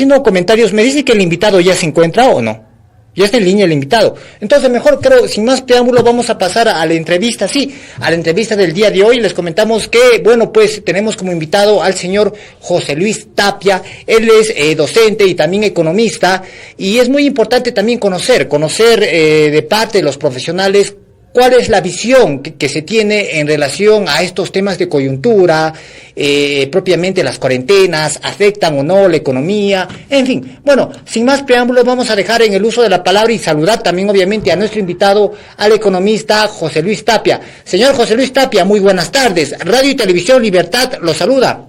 haciendo comentarios. Me dice que el invitado ya se encuentra o no. Ya está en línea el invitado. Entonces, mejor creo, sin más preámbulo, vamos a pasar a la entrevista. Sí, a la entrevista del día de hoy. Les comentamos que, bueno, pues tenemos como invitado al señor José Luis Tapia. Él es docente y también economista. Y es muy importante también conocer de parte de los profesionales cuál es la visión que se tiene en relación a estos temas de coyuntura, propiamente las cuarentenas, afectan o no la economía, en fin. Bueno, sin más preámbulos, vamos a dejar en el uso de la palabra y saludar también obviamente a nuestro invitado, al economista José Luis Tapia. Señor José Luis Tapia, muy buenas tardes. Radio y Televisión Libertad lo saluda.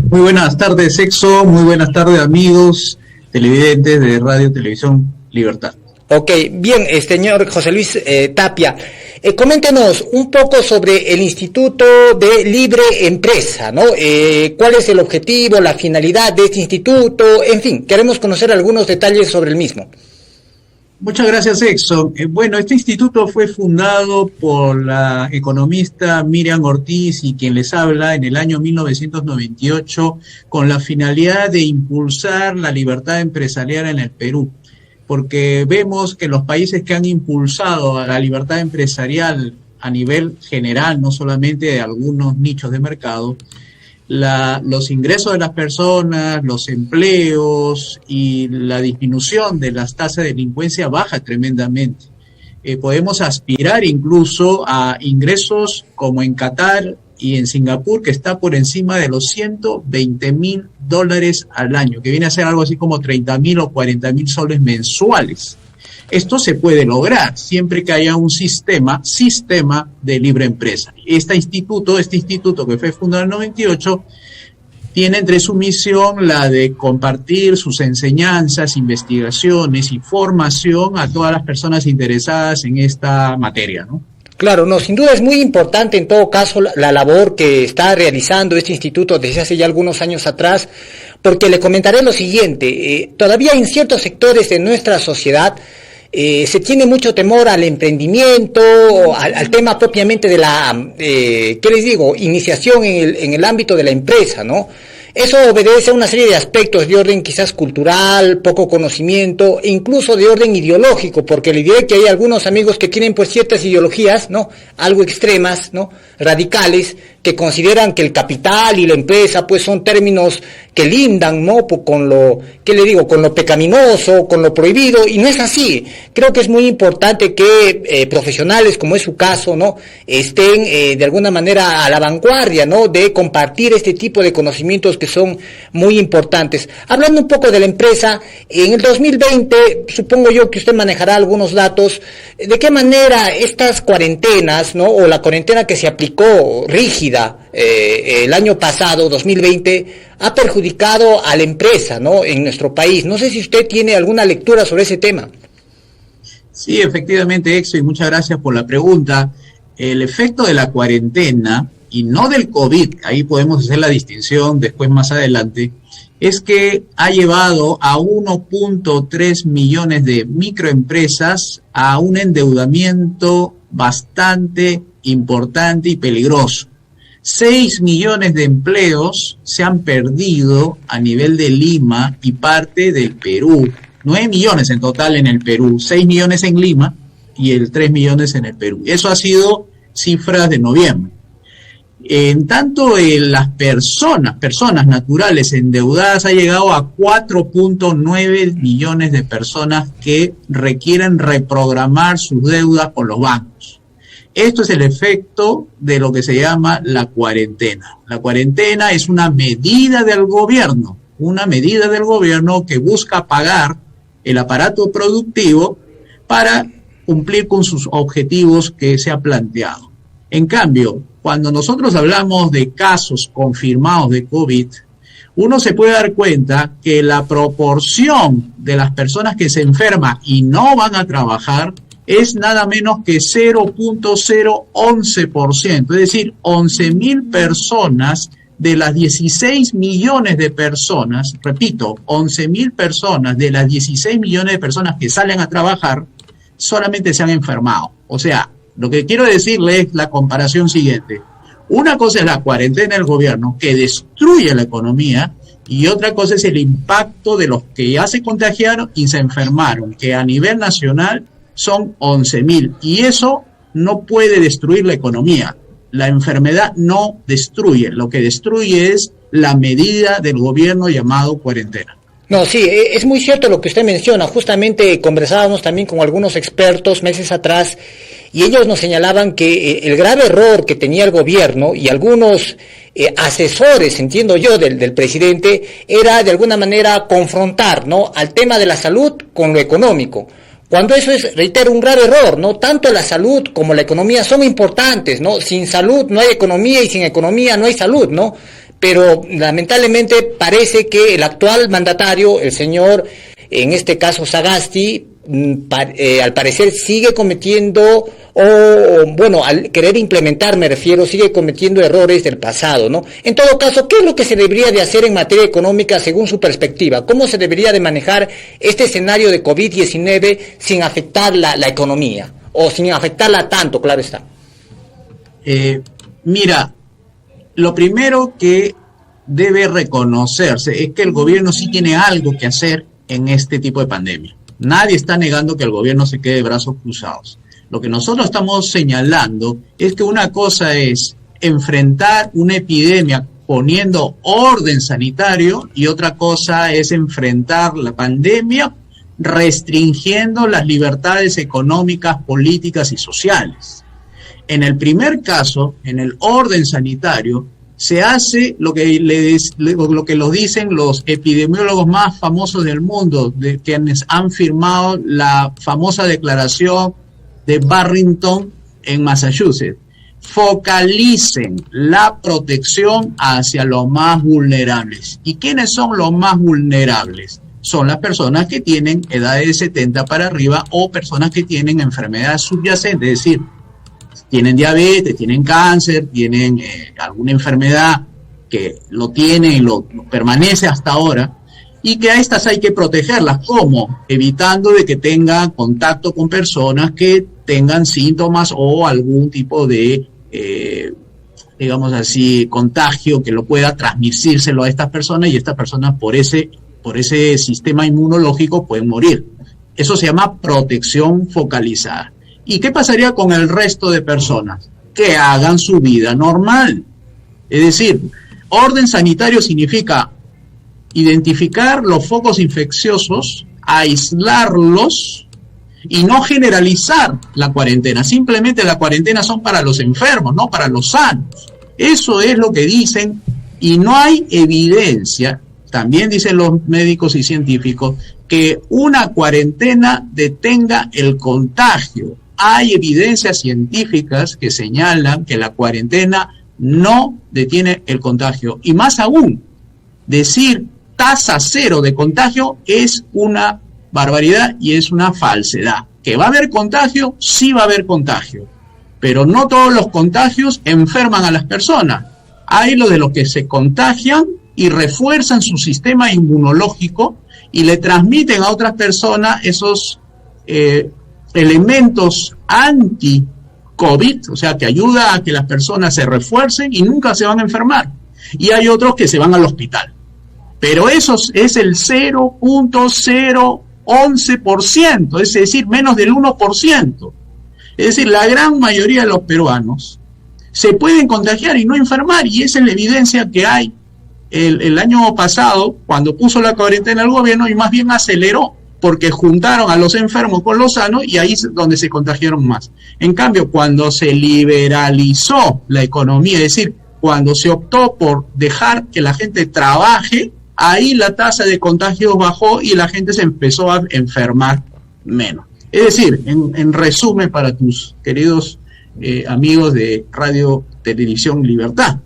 Muy buenas tardes, Exo, muy buenas tardes, amigos televidentes de Radio y Televisión Libertad. Ok, bien, señor José Luis Tapia, coméntenos un poco sobre el Instituto de Libre Empresa, ¿no? ¿Cuál es el objetivo, la finalidad de este instituto? En fin, queremos conocer algunos detalles sobre el mismo. Muchas gracias, Exxon. Bueno, este instituto fue fundado por la economista Miriam Ortiz y quien les habla en el año 1998 con la finalidad de impulsar la libertad empresarial en el Perú. Porque vemos que los países que han impulsado a la libertad empresarial a nivel general, no solamente de algunos nichos de mercado, los ingresos de las personas, los empleos y la disminución de las tasas de delincuencia baja tremendamente. Podemos aspirar incluso a ingresos como en Qatar y en Singapur, que está por encima de los $120,000 al año, que viene a ser algo así como 30,000 o 40,000 soles mensuales. Esto se puede lograr siempre que haya un sistema de libre empresa. Este instituto que fue fundado en el 98, tiene entre su misión la de compartir sus enseñanzas, investigaciones y formación a todas las personas interesadas en esta materia, ¿no? Claro, no, sin duda es muy importante en todo caso la labor que está realizando este instituto desde hace ya algunos años atrás, porque le comentaré lo siguiente, todavía en ciertos sectores de nuestra sociedad se tiene mucho temor al emprendimiento, al tema propiamente de la, iniciación en el ámbito de la empresa, ¿no? Eso obedece a una serie de aspectos de orden quizás cultural, poco conocimiento e incluso de orden ideológico, porque le diré que hay algunos amigos que tienen pues ciertas ideologías, ¿no? Algo extremas, ¿no? Radicales, que consideran que el capital y la empresa pues son términos que lindan, ¿no? Con lo, con lo pecaminoso, con lo prohibido, y no es así. Creo que es muy importante que profesionales, como es su caso, ¿no? Estén de alguna manera a la vanguardia, ¿no? De compartir este tipo de conocimientos que son muy importantes. Hablando un poco de la empresa, en el 2020, supongo yo que usted manejará algunos datos, de qué manera estas cuarentenas, ¿no? O la cuarentena que se aplicó rígida el año pasado, 2020, ha perjudicado a la empresa, ¿no? En nuestro país. No sé si usted tiene alguna lectura sobre ese tema. Sí, efectivamente, Exo, y muchas gracias por la pregunta. El efecto de la cuarentena, y no del COVID, ahí podemos hacer la distinción después más adelante, es que ha llevado a 1.3 millones de microempresas a un endeudamiento bastante importante y peligroso. 6 millones de empleos se han perdido a nivel de Lima y parte del Perú. 9 millones en total en el Perú, 6 millones en Lima y 3 millones en el Perú. Eso ha sido cifras de noviembre. En tanto, las personas naturales endeudadas ha llegado a 4.9 millones de personas que requieren reprogramar sus deudas con los bancos. Esto es el efecto de lo que se llama la cuarentena. La cuarentena es una medida del gobierno que busca pagar el aparato productivo para cumplir con sus objetivos que se ha planteado. En cambio, cuando nosotros hablamos de casos confirmados de COVID, uno se puede dar cuenta que la proporción de las personas que se enferman y no van a trabajar es nada menos que 0.011%, es decir, 11,000 personas de las 16 millones de personas, repito, 11,000 personas de las 16 millones de personas que salen a trabajar solamente se han enfermado. O sea, lo que quiero decirle es la comparación siguiente. Una cosa es la cuarentena del gobierno que destruye la economía y otra cosa es el impacto de los que ya se contagiaron y se enfermaron, que a nivel nacional son 11.000, y eso no puede destruir la economía. La enfermedad no destruye, lo que destruye es la medida del gobierno llamado cuarentena. No, sí, es muy cierto lo que usted menciona. Justamente conversábamos también con algunos expertos meses atrás y ellos nos señalaban que el grave error que tenía el gobierno y algunos asesores, entiendo yo, del presidente, era de alguna manera confrontar, ¿no?, al tema de la salud con lo económico. Cuando eso es, reitero, un grave error, ¿no? Tanto la salud como la economía son importantes, ¿no? Sin salud no hay economía y sin economía no hay salud, ¿no? Pero lamentablemente parece que el actual mandatario, el señor, en este caso Sagasti, al parecer sigue cometiendo, al querer implementar, me refiero, sigue cometiendo errores del pasado, ¿no? En todo caso, ¿qué es lo que se debería de hacer en materia económica según su perspectiva? ¿Cómo se debería de manejar este escenario de COVID-19 sin afectar la economía? O sin afectarla tanto, claro está. Mira, lo primero que debe reconocerse es que el gobierno sí tiene algo que hacer en este tipo de pandemia. Nadie está negando que el gobierno se quede de brazos cruzados. Lo que nosotros estamos señalando es que una cosa es enfrentar una epidemia poniendo orden sanitario y otra cosa es enfrentar la pandemia restringiendo las libertades económicas, políticas y sociales. En el primer caso, en el orden sanitario, se hace lo que lo dicen los epidemiólogos más famosos del mundo, de quienes han firmado la famosa declaración de Barrington en Massachusetts. Focalicen la protección hacia los más vulnerables. ¿Y quiénes son los más vulnerables? Son las personas que tienen edades de 70 para arriba o personas que tienen enfermedades subyacentes, es decir, tienen diabetes, tienen cáncer, tienen alguna enfermedad que lo tiene y lo permanece hasta ahora, y que a estas hay que protegerlas. ¿Cómo? Evitando de que tengan contacto con personas que tengan síntomas o algún tipo de, digamos así, contagio que lo pueda transmitírselo a estas personas, y estas personas por ese sistema inmunológico pueden morir. Eso se llama protección focalizada. ¿Y qué pasaría con el resto de personas? Que hagan su vida normal. Es decir, orden sanitario significa identificar los focos infecciosos, aislarlos y no generalizar la cuarentena. Simplemente la cuarentena son para los enfermos, no para los sanos. Eso es lo que dicen, y no hay evidencia, también dicen los médicos y científicos, que una cuarentena detenga el contagio. Hay evidencias científicas que señalan que la cuarentena no detiene el contagio. Y más aún, decir tasa cero de contagio es una barbaridad y es una falsedad. ¿Que va a haber contagio? Sí va a haber contagio. Pero no todos los contagios enferman a las personas. Hay los de los que se contagian y refuerzan su sistema inmunológico y le transmiten a otras personas esos elementos anti-COVID, o sea, que ayuda a que las personas se refuercen y nunca se van a enfermar. Y hay otros que se van al hospital. Pero eso es el 0.011%, es decir, menos del 1%. Es decir, la gran mayoría de los peruanos se pueden contagiar y no enfermar, y esa es la evidencia que hay. El año pasado, cuando puso la cuarentena el gobierno, y más bien aceleró, porque juntaron a los enfermos con los sanos y ahí es donde se contagiaron más. En cambio, cuando se liberalizó la economía, es decir, cuando se optó por dejar que la gente trabaje, ahí la tasa de contagios bajó y la gente se empezó a enfermar menos. Es decir, en resumen para tus queridos amigos de Radio Televisión Libertad,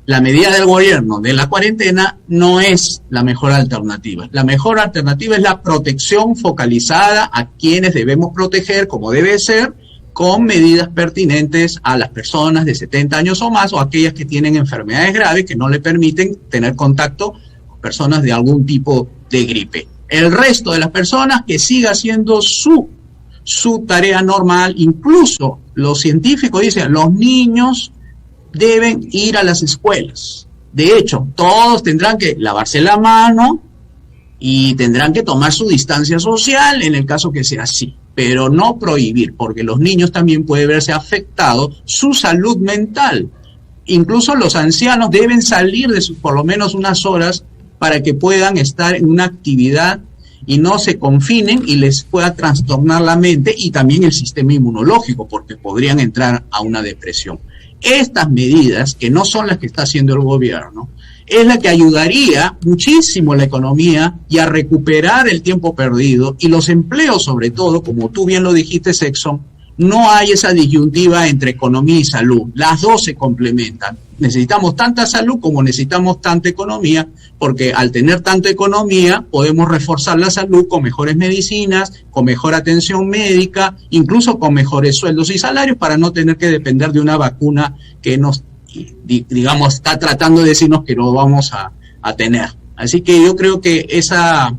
la medida del gobierno de la cuarentena no es la mejor alternativa. La mejor alternativa es la protección focalizada a quienes debemos proteger, como debe ser, con medidas pertinentes a las personas de 70 años o más, o aquellas que tienen enfermedades graves que no le permiten tener contacto con personas de algún tipo de gripe. El resto de las personas que siga haciendo su tarea normal. Incluso los científicos dicen, los niños deben ir a las escuelas. De hecho, todos tendrán que lavarse la mano y tendrán que tomar su distancia social en el caso que sea así, pero no prohibir, porque los niños también pueden verse afectados su salud mental. Incluso los ancianos deben salir de por lo menos unas horas para que puedan estar en una actividad y no se confinen y les pueda trastornar la mente y también el sistema inmunológico, porque podrían entrar a una depresión. Estas medidas, que no son las que está haciendo el gobierno, es la que ayudaría muchísimo a la economía y a recuperar el tiempo perdido y los empleos, sobre todo, como tú bien lo dijiste, Sexton. No hay esa disyuntiva entre economía y salud. Las dos se complementan. Necesitamos tanta salud como necesitamos tanta economía, porque al tener tanta economía podemos reforzar la salud con mejores medicinas, con mejor atención médica, incluso con mejores sueldos y salarios para no tener que depender de una vacuna que nos, digamos, está tratando de decirnos que no vamos a tener. Así que yo creo que esas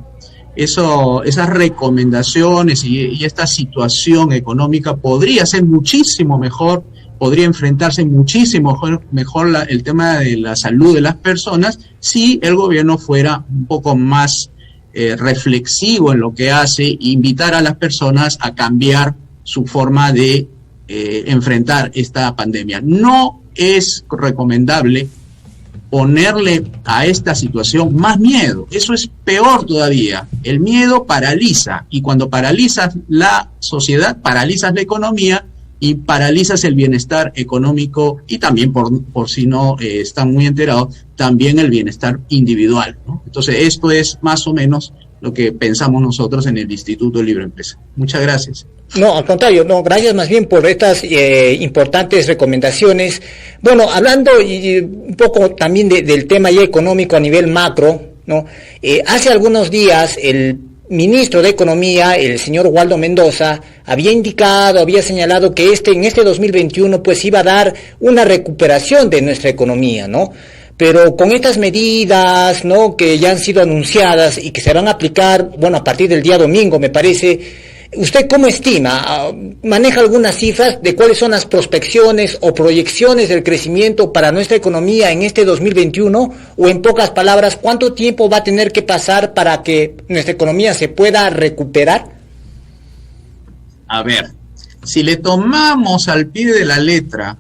recomendaciones y esta situación económica podría ser muchísimo mejor, podría enfrentarse muchísimo mejor el tema de la salud de las personas si el gobierno fuera un poco más reflexivo en lo que hace e invitar a las personas a cambiar su forma de enfrentar esta pandemia. No es recomendable ponerle a esta situación más miedo. Eso es peor todavía. El miedo paraliza, y cuando paralizas la sociedad, paralizas la economía y paralizas el bienestar económico y también, por si no están muy enterados, también el bienestar individual, ¿no? Entonces, esto es más o menos lo que pensamos nosotros en el Instituto de Libre Empresa. Muchas gracias. No, al contrario, no, gracias más bien por estas importantes recomendaciones. Bueno, hablando un poco también del tema ya económico a nivel macro, ¿no? Hace algunos días el ministro de Economía, el señor Waldo Mendoza, había señalado que en este 2021 pues iba a dar una recuperación de nuestra economía, ¿no? Pero con estas medidas, ¿no?, que ya han sido anunciadas y que se van a aplicar, bueno, a partir del día domingo, me parece, ¿usted cómo estima? ¿Maneja algunas cifras de cuáles son las prospecciones o proyecciones del crecimiento para nuestra economía en este 2021? O en pocas palabras, ¿cuánto tiempo va a tener que pasar para que nuestra economía se pueda recuperar? A ver, si le tomamos al pie de la letra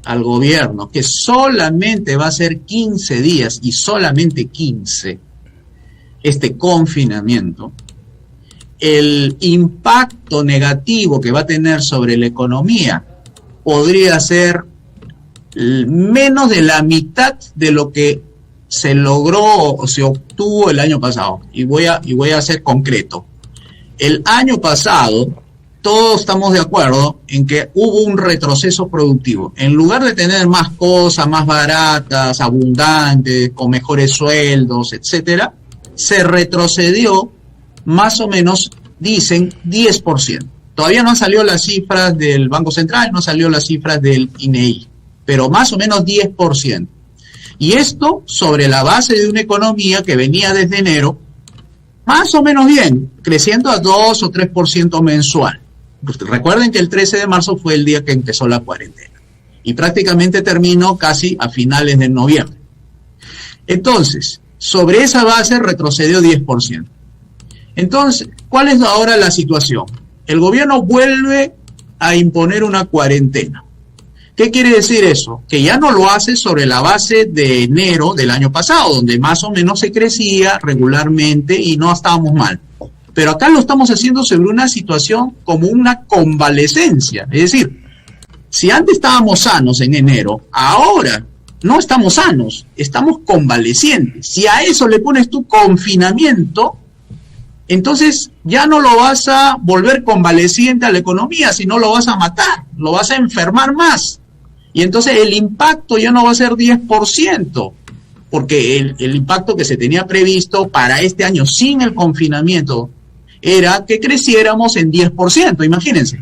al gobierno que solamente va a ser 15 días y solamente 15 este confinamiento, el impacto negativo que va a tener sobre la economía podría ser menos de la mitad de lo que se logró o se obtuvo el año pasado. Y voy a ser concreto. El año pasado todos estamos de acuerdo en que hubo un retroceso productivo. En lugar de tener más cosas, más baratas, abundantes, con mejores sueldos, etcétera, se retrocedió más o menos, dicen, 10%. Todavía no han salido las cifras del Banco Central, no salió las cifras del INEI, pero más o menos 10%. Y esto sobre la base de una economía que venía desde enero, más o menos bien, creciendo a 2 o 3% mensual. Recuerden que el 13 de marzo fue el día que empezó la cuarentena y prácticamente terminó casi a finales de noviembre. Entonces, sobre esa base retrocedió 10%. Entonces, ¿cuál es ahora la situación? El gobierno vuelve a imponer una cuarentena. ¿Qué quiere decir eso? Que ya no lo hace sobre la base de enero del año pasado, donde más o menos se crecía regularmente y no estábamos mal. Pero acá lo estamos haciendo sobre una situación como una convalescencia. Es decir, si antes estábamos sanos en enero, ahora no estamos sanos, estamos convalecientes. Si a eso le pones tu confinamiento, entonces ya no lo vas a volver convaleciente a la economía, sino lo vas a matar, lo vas a enfermar más. Y entonces el impacto ya no va a ser 10%, porque el impacto que se tenía previsto para este año sin el confinamiento era que creciéramos en 10%, imagínense.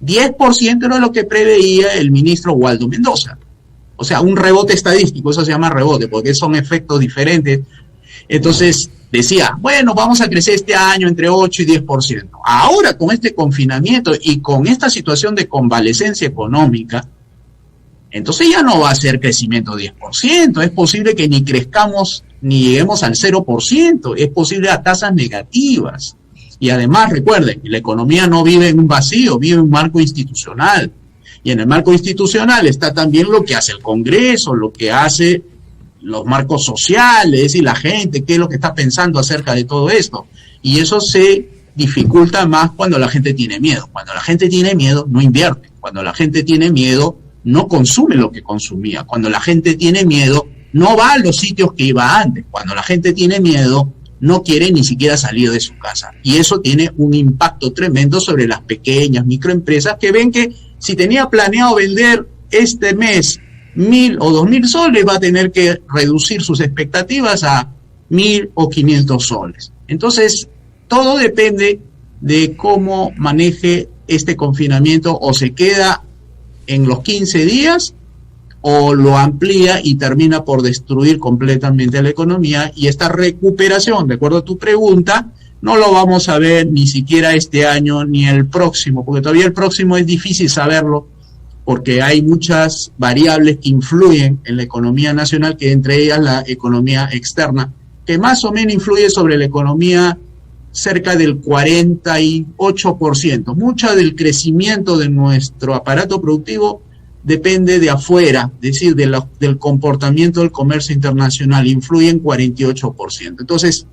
10% era lo que preveía el ministro Waldo Mendoza. O sea, un rebote estadístico, eso se llama rebote, porque son efectos diferentes. Entonces decía, bueno, vamos a crecer este año entre 8 y 10%. Ahora, con este confinamiento y con esta situación de convalescencia económica, entonces ya no va a ser crecimiento 10%, es posible que ni crezcamos ni lleguemos al 0%, es posible a tasas negativas. Y además, recuerden, la economía no vive en un vacío, vive en un marco institucional. Y en el marco institucional está también lo que hace el Congreso, lo que hace los marcos sociales y la gente, qué es lo que está pensando acerca de todo esto. Y eso se dificulta más cuando la gente tiene miedo. Cuando la gente tiene miedo, no invierte. Cuando la gente tiene miedo, no consume lo que consumía. Cuando la gente tiene miedo, no va a los sitios que iba antes. Cuando la gente tiene miedo, no quiere ni siquiera salir de su casa. Y eso tiene un impacto tremendo sobre las pequeñas microempresas que ven que si tenía planeado vender este mes 1.000 o 2.000 soles, va a tener que reducir sus expectativas a 1.000 o 500 soles. Entonces, todo depende de cómo maneje este confinamiento, o se queda en los 15 días o lo amplía y termina por destruir completamente la economía. Y esta recuperación, de acuerdo a tu pregunta, no lo vamos a ver ni siquiera este año ni el próximo, porque todavía el próximo es difícil saberlo, porque hay muchas variables que influyen en la economía nacional, que entre ellas la economía externa, que más o menos influye sobre la economía cerca del 48%. Mucho del crecimiento de nuestro aparato productivo depende de afuera, es decir, del comportamiento del comercio internacional, influye en 48%. Entonces,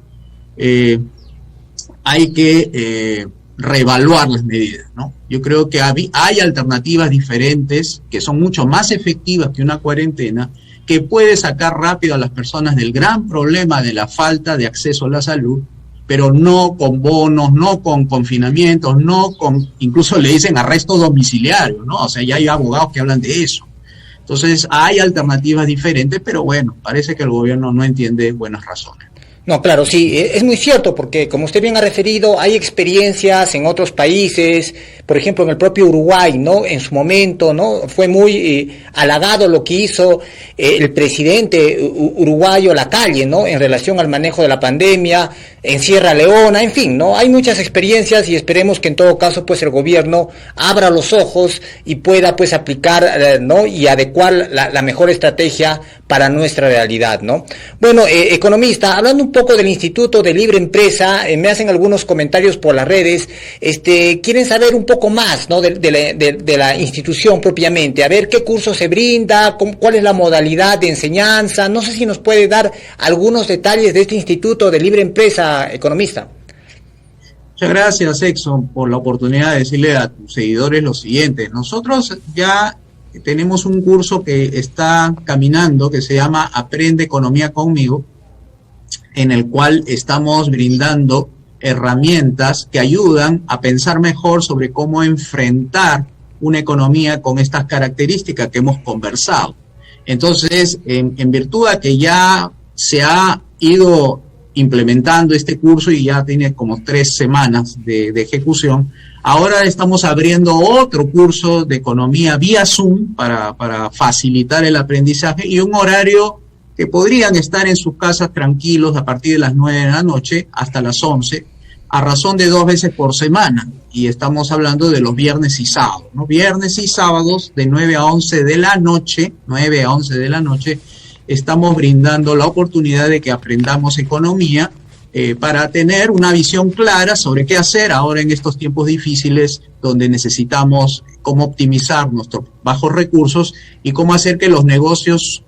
hay que reevaluar las medidas, ¿no? Yo creo que hay alternativas diferentes que son mucho más efectivas que una cuarentena, que puede sacar rápido a las personas del gran problema de la falta de acceso a la salud, pero no con bonos, no con confinamientos, no con, incluso le dicen arresto domiciliario, ¿no? O sea, ya hay abogados que hablan de eso. Entonces, hay alternativas diferentes, pero bueno, parece que el gobierno no entiende buenas razones. No, claro, sí, es muy cierto, porque como usted bien ha referido, hay experiencias en otros países, por ejemplo, en el propio Uruguay, ¿no? En su momento, ¿no? Fue muy halagado lo que hizo el presidente uruguayo Lacalle, ¿no? En relación al manejo de la pandemia, en Sierra Leona, en fin, ¿no? Hay muchas experiencias y esperemos que en todo caso, pues, el gobierno abra los ojos y pueda, pues, aplicar, ¿no? Y adecuar la mejor estrategia para nuestra realidad, ¿no? Bueno, economista, hablando un poco del Instituto de Libre Empresa, me hacen algunos comentarios por las redes, quieren saber un poco más, ¿no? de la institución propiamente, a ver qué curso se brinda, cuál es la modalidad de enseñanza, no sé si nos puede dar algunos detalles de este Instituto de Libre Empresa, economista. Muchas gracias, Exxon, por la oportunidad de decirle a tus seguidores lo siguiente. Nosotros ya tenemos un curso que está caminando, que se llama Aprende Economía Conmigo, en el cual estamos brindando herramientas que ayudan a pensar mejor sobre cómo enfrentar una economía con estas características que hemos conversado. Entonces, en virtud de que ya se ha ido implementando este curso y ya tiene como 3 semanas de ejecución, ahora estamos abriendo otro curso de economía vía Zoom para facilitar el aprendizaje, y un horario que podrían estar en sus casas tranquilos a partir de las 9 de la noche hasta las 11, a razón de 2 veces por semana. Y estamos hablando de los viernes y sábados, ¿no? Viernes y sábados de 9 a 11 de la noche, estamos brindando la oportunidad de que aprendamos economía para tener una visión clara sobre qué hacer ahora en estos tiempos difíciles, donde necesitamos cómo optimizar nuestros bajos recursos y cómo hacer que los negocios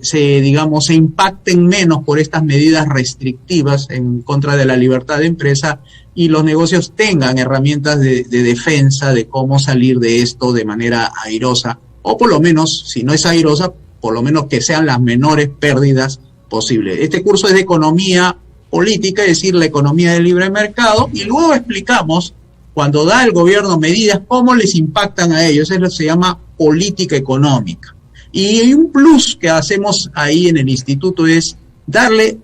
se impacten menos por estas medidas restrictivas en contra de la libertad de empresa, y los negocios tengan herramientas de defensa de cómo salir de esto de manera airosa, o por lo menos, si no es airosa, por lo menos que sean las menores pérdidas posibles. Este curso es de economía política, es decir, la economía del libre mercado, y luego explicamos, cuando da el gobierno medidas, cómo les impactan a ellos. Eso se llama política económica. Y un plus que hacemos ahí en el instituto es darle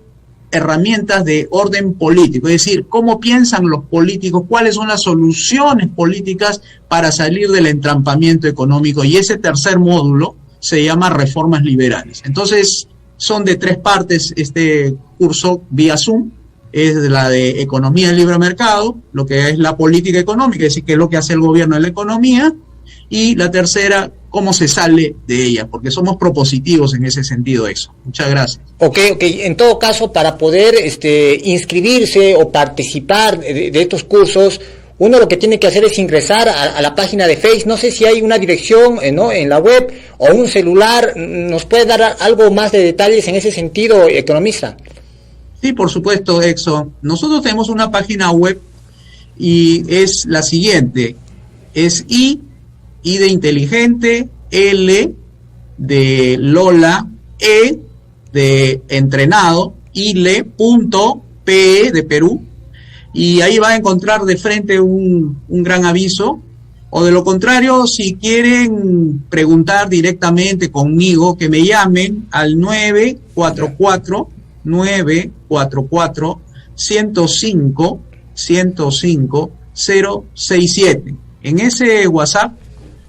herramientas de orden político, es decir, cómo piensan los políticos, cuáles son las soluciones políticas para salir del entrampamiento económico, y ese tercer módulo se llama reformas liberales. Entonces, son de 3 partes este curso vía Zoom. Es la de economía del libre mercado, lo que es la política económica, es decir, qué es lo que hace el gobierno en la economía, y la tercera, cómo se sale de ella, porque somos propositivos en ese sentido, eso. Muchas gracias. Ok. En todo caso, para poder inscribirse o participar de estos cursos, uno lo que tiene que hacer es ingresar a la página de Facebook. No sé si hay una dirección ¿no? en la web o un celular. ¿Nos puede dar algo más de detalles en ese sentido, economista? Sí, por supuesto, Exxon. Nosotros tenemos una página web y es la siguiente. Es I de inteligente, L de Lola, E de entrenado, ile.pe de Perú, y ahí va a encontrar de frente un gran aviso, o de lo contrario, si quieren preguntar directamente conmigo, que me llamen al 944-944-105-067. En ese WhatsApp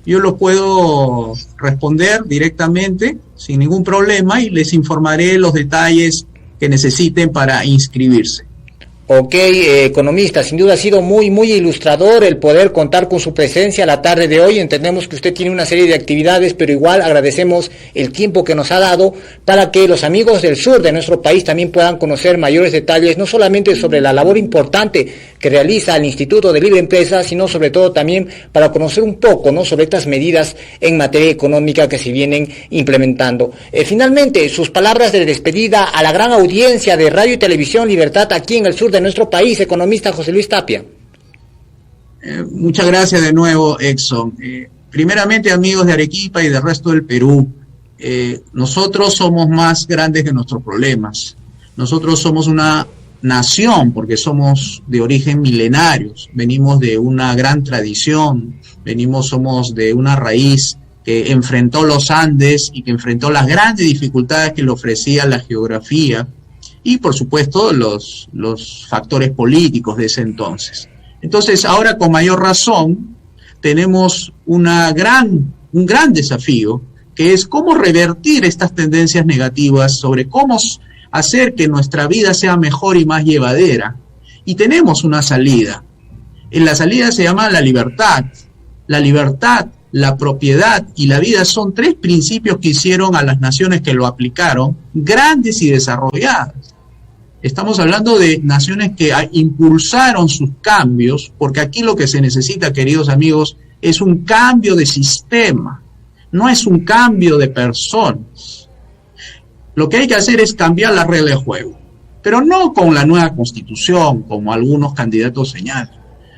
yo lo puedo responder directamente sin ningún problema y les informaré los detalles que necesiten para inscribirse. Ok, economista, sin duda ha sido muy ilustrador el poder contar con su presencia la tarde de hoy. Entendemos que usted tiene una serie de actividades, pero igual agradecemos el tiempo que nos ha dado para que los amigos del sur de nuestro país también puedan conocer mayores detalles, no solamente sobre la labor importante que realiza el Instituto de Libre Empresa, sino sobre todo también para conocer un poco, ¿no?, sobre estas medidas en materia económica que se vienen implementando. Finalmente, sus palabras de despedida a la gran audiencia de Radio y Televisión Libertad aquí en el sur de nuestro país, economista José Luis Tapia. Muchas gracias de nuevo, Exxon. Primeramente, amigos de Arequipa y del resto del Perú, nosotros somos más grandes que nuestros problemas. Nosotros somos una nación porque somos de origen milenarios, venimos de una gran tradición, somos de una raíz que enfrentó los Andes y que enfrentó las grandes dificultades que le ofrecía la geografía y, por supuesto, los factores políticos de ese entonces. Entonces, ahora con mayor razón, tenemos un gran desafío, que es cómo revertir estas tendencias negativas, sobre cómo hacer que nuestra vida sea mejor y más llevadera. Y tenemos una salida. En la salida se llama la libertad. La libertad, la propiedad y la vida son tres principios que hicieron a las naciones que lo aplicaron grandes y desarrolladas. Estamos hablando de naciones que impulsaron sus cambios, porque aquí lo que se necesita, queridos amigos, es un cambio de sistema, no es un cambio de personas. Lo que hay que hacer es cambiar las reglas de juego, pero no con la nueva constitución, como algunos candidatos señalan.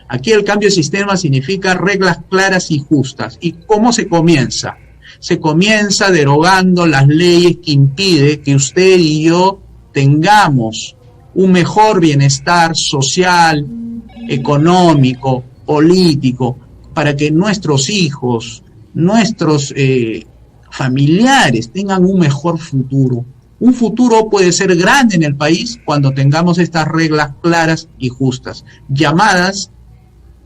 Aquí el cambio de sistema significa reglas claras y justas. ¿Y cómo se comienza? Se comienza derogando las leyes que impiden que usted y yo tengamos un mejor bienestar social, económico, político, para que nuestros hijos, nuestros familiares tengan un mejor futuro. Un futuro puede ser grande en el país cuando tengamos estas reglas claras y justas, llamadas,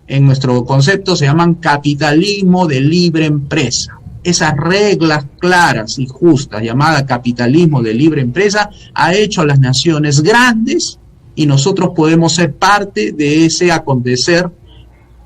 en nuestro concepto se llaman capitalismo de libre empresa. Esas reglas claras y justas, llamada capitalismo de libre empresa, ha hecho a las naciones grandes y nosotros podemos ser parte de ese acontecer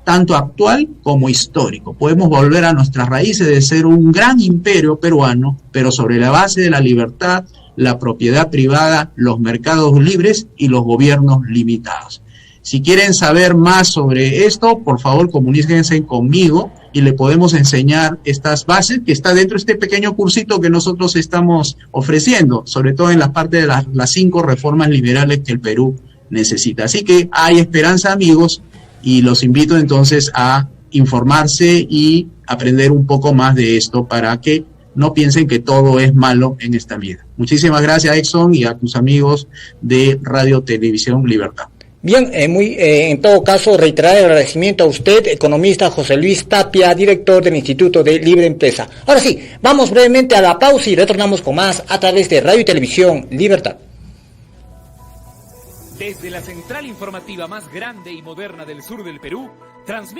tanto actual como histórico. Podemos volver a nuestras raíces de ser un gran imperio peruano, pero sobre la base de la libertad, la propiedad privada, los mercados libres y los gobiernos limitados. Si quieren saber más sobre esto, por favor comuníquense conmigo y le podemos enseñar estas bases que está dentro de este pequeño cursito que nosotros estamos ofreciendo, sobre todo en la parte de las 5 reformas liberales que el Perú necesita. Así que hay esperanza, amigos, y los invito entonces a informarse y aprender un poco más de esto para que no piensen que todo es malo en esta vida. Muchísimas gracias, Exxon, y a tus amigos de Radio Televisión Libertad. Bien, en todo caso, reiterar el agradecimiento a usted, economista José Luis Tapia, director del Instituto de Libre Empresa. Ahora sí, vamos brevemente a la pausa y retornamos con más a través de Radio y Televisión Libertad. Desde la central informativa más grande y moderna del sur del Perú, transmite